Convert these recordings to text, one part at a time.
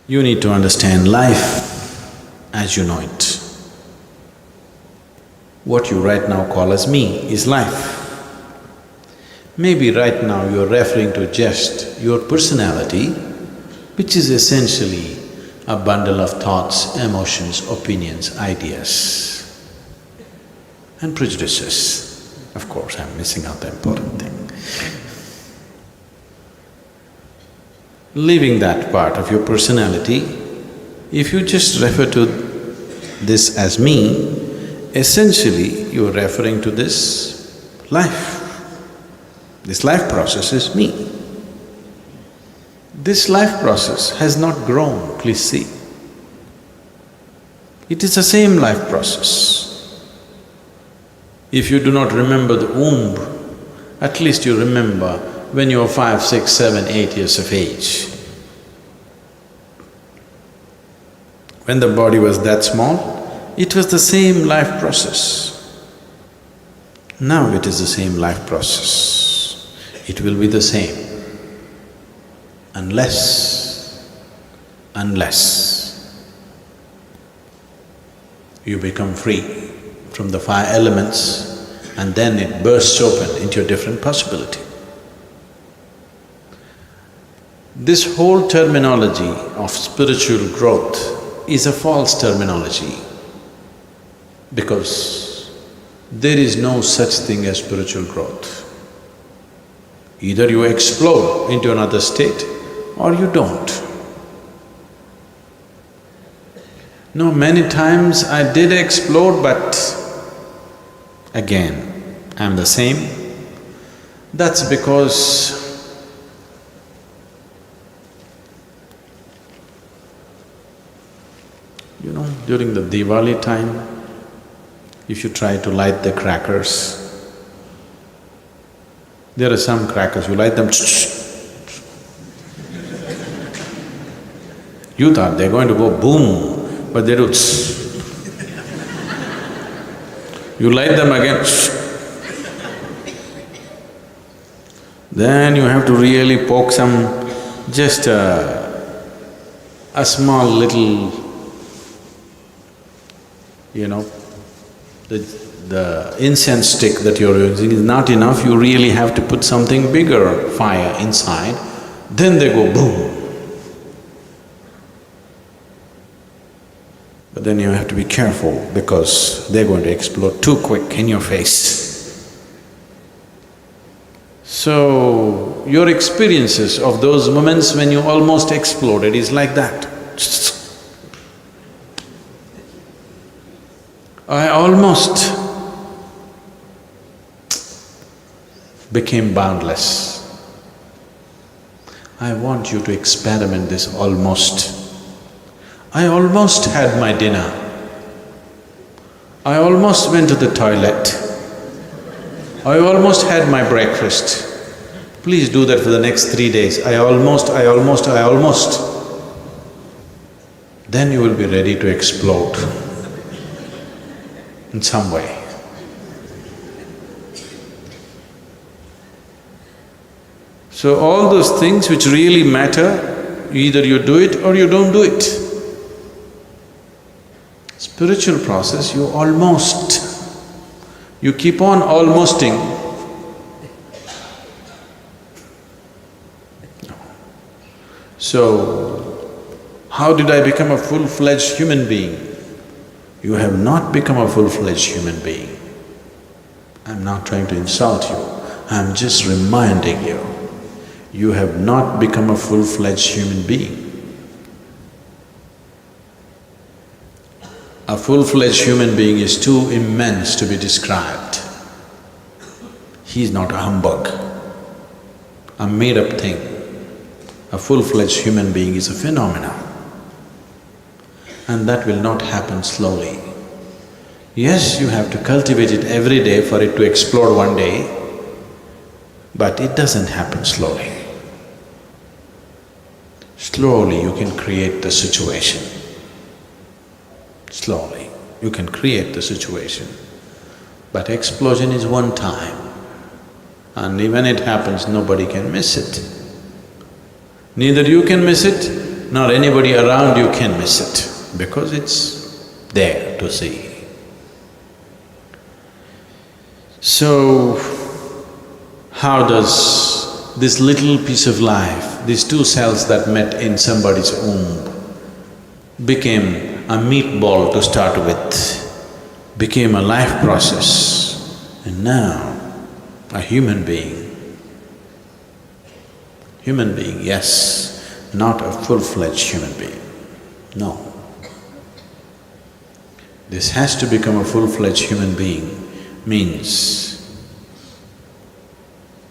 You need to understand life as you know it. What you right now call as me is life. Maybe right now you're referring to just your personality, which is essentially a bundle of thoughts, emotions, opinions, ideas and prejudices. Of course, I'm missing out the important thing. Leaving that part of your personality, if you just refer to this as me, essentially you're referring to this life. This life process is me. This life process has not grown, please see. It is the same life process. If you do not remember the womb, at least you remember when you were 5, 6, 7, 8 years of age. When the body was that small, it was the same life process. Now it is the same life process. It will be the same unless you become free from the 5 elements and then it bursts open into a different possibility. This whole terminology of spiritual growth is a false terminology because there is no such thing as spiritual growth. Either you explode into another state or you don't. No, many times I did explode, but again, I'm the same. That's because during the Diwali time, if you try to light the crackers, there are some crackers, you light them, you thought they're going to go boom, but they do You light them again, then you have to really poke some, just a small little, the incense stick that you're using is not enough, you really have to put something bigger fire inside, then they go boom. But then you have to be careful because they're going to explode too quick in your face. So, your experiences of those moments when you almost exploded is like that. I almost became boundless. I want you to experiment this almost. I almost had my dinner. I almost went to the toilet. I almost had my breakfast. Please do that for the next 3 days. I almost. Then you will be ready to explode in some way. So all those things which really matter, either you do it or you don't do it. Spiritual process, you keep on almosting. So, how did I become a full-fledged human being? You have not become a full-fledged human being. I'm not trying to insult you, I'm just reminding you. You have not become a full-fledged human being. A full-fledged human being is too immense to be described. He's not a humbug, a made-up thing. A full-fledged human being is a phenomenon. And that will not happen slowly. Yes, you have to cultivate it every day for it to explode one day, but it doesn't happen slowly. Slowly you can create the situation. Slowly you can create the situation. But explosion is one time, and when it happens, nobody can miss it. Neither you can miss it, nor anybody around you can miss it, because it's there to see. So, how does this little piece of life, these two cells that met in somebody's womb, became a meatball to start with, became a life process, and now a human being. Human being, yes, not a full-fledged human being, no. This has to become a full-fledged human being means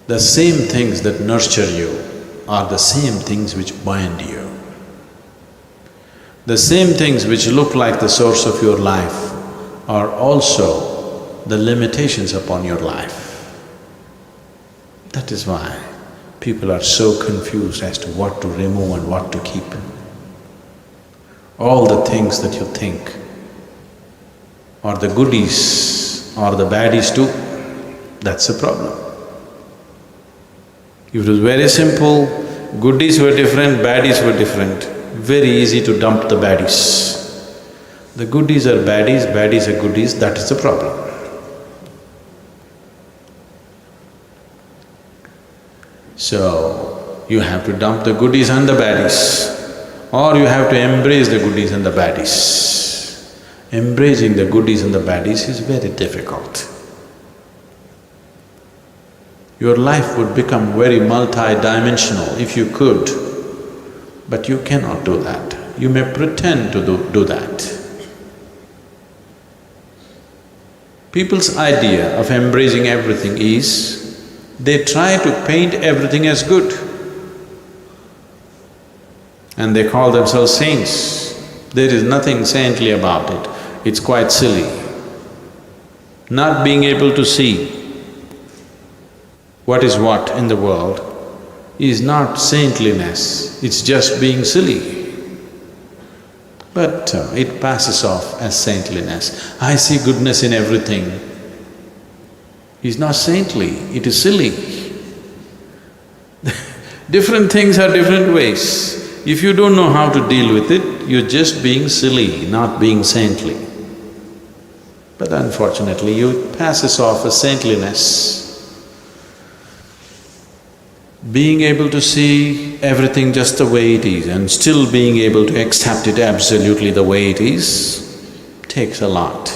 the same things that nurture you are the same things which bind you. The same things which look like the source of your life are also the limitations upon your life. That is why people are so confused as to what to remove and what to keep. All the things that you think are the goodies or the baddies too, that's the problem. If it was very simple, goodies were different, baddies were different, very easy to dump the baddies. The goodies are baddies, baddies are goodies, that is the problem. So, you have to dump the goodies and the baddies, or you have to embrace the goodies and the baddies. Embracing the goodies and the baddies is very difficult. Your life would become very multi-dimensional if you could, but you cannot do that. You may pretend to do that. People's idea of embracing everything is, they try to paint everything as good and they call themselves saints. There is nothing saintly about it, it's quite silly. Not being able to see what is what in the world is not saintliness, it's just being silly. But it passes off as saintliness. I see goodness in everything. It's not saintly, it is silly. Different things are different ways. If you don't know how to deal with it, you're just being silly, not being saintly. But unfortunately, it passes off as saintliness. Being able to see everything just the way it is and still being able to accept it absolutely the way it is takes a lot.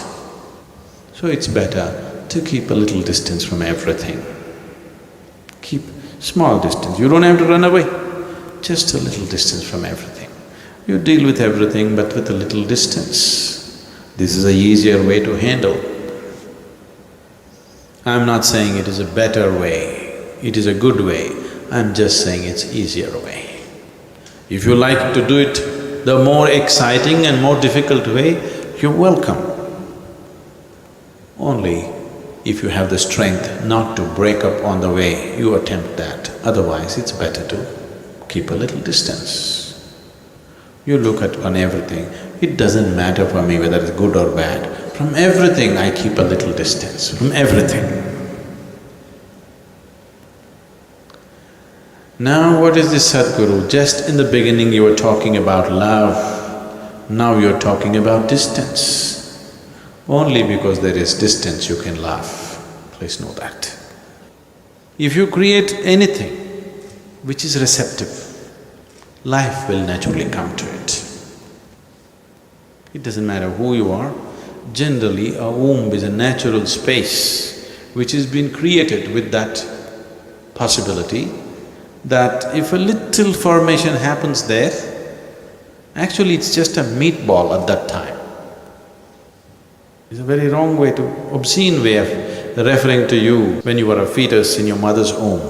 So it's better to keep a little distance from everything. Keep small distance, you don't have to run away, just a little distance from everything. You deal with everything but with a little distance. This is a easier way to handle. I'm not saying it is a better way, it is a good way. I'm just saying it's easier way. If you like to do it the more exciting and more difficult way, you're welcome. Only if you have the strength not to break up on the way, you attempt that. Otherwise, it's better to keep a little distance. You look at on everything, it doesn't matter for me whether it's good or bad. From everything I keep a little distance, from everything. Now what is this Sadhguru? Just in the beginning you were talking about love, now you're talking about distance. Only because there is distance you can laugh, please know that. If you create anything which is receptive, life will naturally come to it. It doesn't matter who you are, generally a womb is a natural space which has been created with that possibility that if a little formation happens there, actually it's just a meatball at that time. It's a very wrong way to… obscene way of referring to you when you were a fetus in your mother's womb,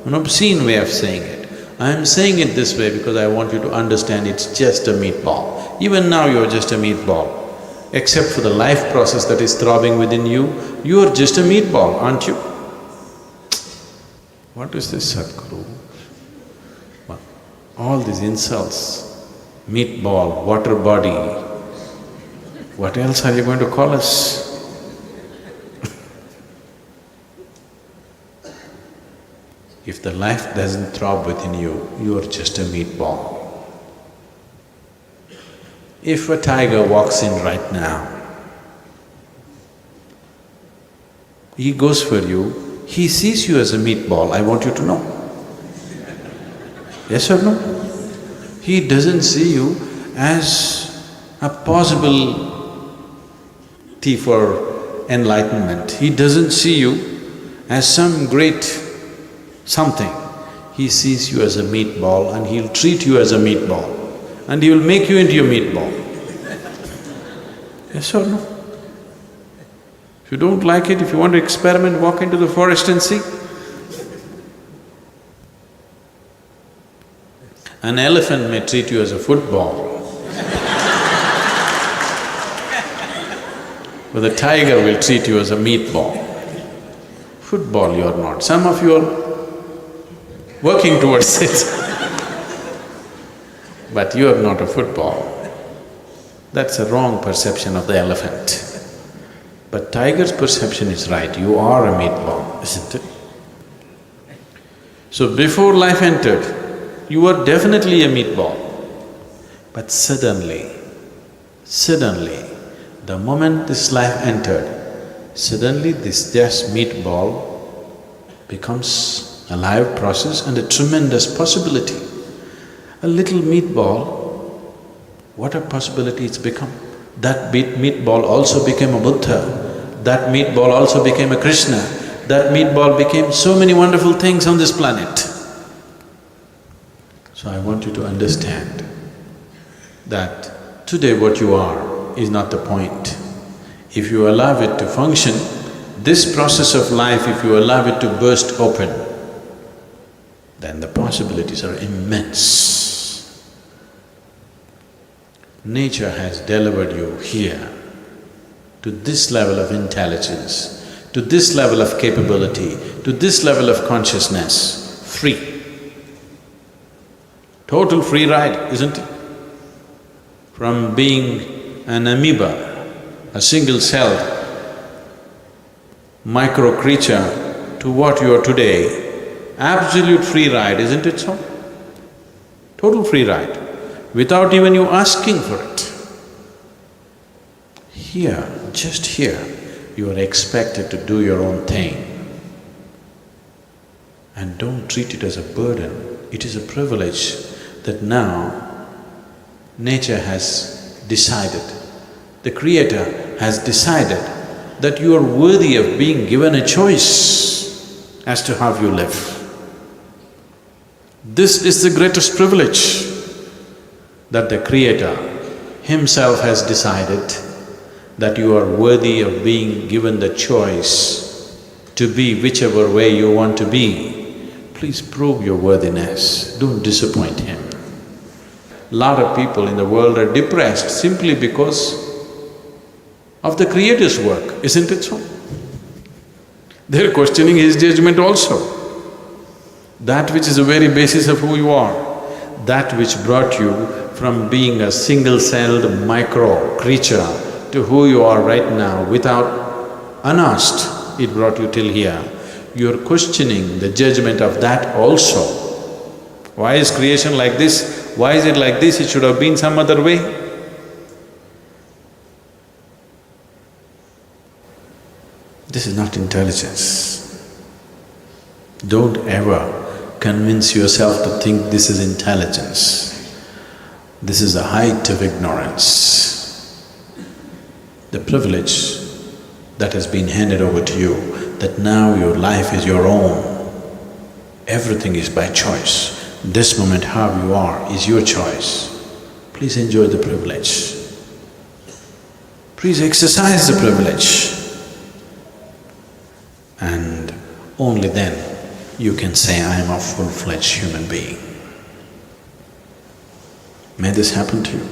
an obscene way of saying it. I'm saying it this way because I want you to understand it's just a meatball. Even now you're just a meatball. Except for the life process that is throbbing within you, you're just a meatball, aren't you? What is this Sadhguru? All these insults, meatball, water body, what else are you going to call us? If the life doesn't throb within you, you are just a meatball. If a tiger walks in right now, he goes for you, he sees you as a meatball, I want you to know. Yes or no? He doesn't see you as a possibility for enlightenment. He doesn't see you as some great something. He sees you as a meatball and he'll treat you as a meatball and he will make you into a meatball. Yes or no? If you don't like it, if you want to experiment, walk into the forest and see. An elephant may treat you as a football, but the tiger will treat you as a meatball. Football you're not. Some of you are working towards it, but you are not a football. That's a wrong perception of the elephant. But tiger's perception is right, you are a meatball, isn't it? So before life entered, you were definitely a meatball. But suddenly, the moment this life entered, suddenly this just meatball becomes a live process and a tremendous possibility. A little meatball, what a possibility it's become. That meatball also became a Buddha, that meatball also became a Krishna, that meatball became so many wonderful things on this planet. So I want you to understand that today what you are is not the point. If you allow it to function, this process of life, if you allow it to burst open, then the possibilities are immense. Nature has delivered you here to this level of intelligence, to this level of capability, to this level of consciousness, free. Total free ride, isn't it? From being an amoeba, a single-celled micro creature to what you are today, absolute free ride, isn't it so? Total free ride, without even you asking for it. Here, just here, you are expected to do your own thing. And don't treat it as a burden, it is a privilege that now nature has decided, the Creator has decided that you are worthy of being given a choice as to how you live. This is the greatest privilege that the Creator Himself has decided that you are worthy of being given the choice to be whichever way you want to be. Please prove your worthiness, don't disappoint Him. Lot of people in the world are depressed simply because of the Creator's work, isn't it so? They're questioning His judgment also. That which is the very basis of who you are, that which brought you from being a single-celled micro creature to who you are right now without unasked, it brought you till here. You're questioning the judgment of that also. Why is creation like this? Why is it like this? It should have been some other way. This is not intelligence. Don't ever convince yourself to think this is intelligence. This is the height of ignorance. The privilege that has been handed over to you, that now your life is your own. Everything is by choice. This moment how you are is your choice. Please enjoy the privilege. Please exercise the privilege. And only then you can say, I am a full-fledged human being. May this happen to you.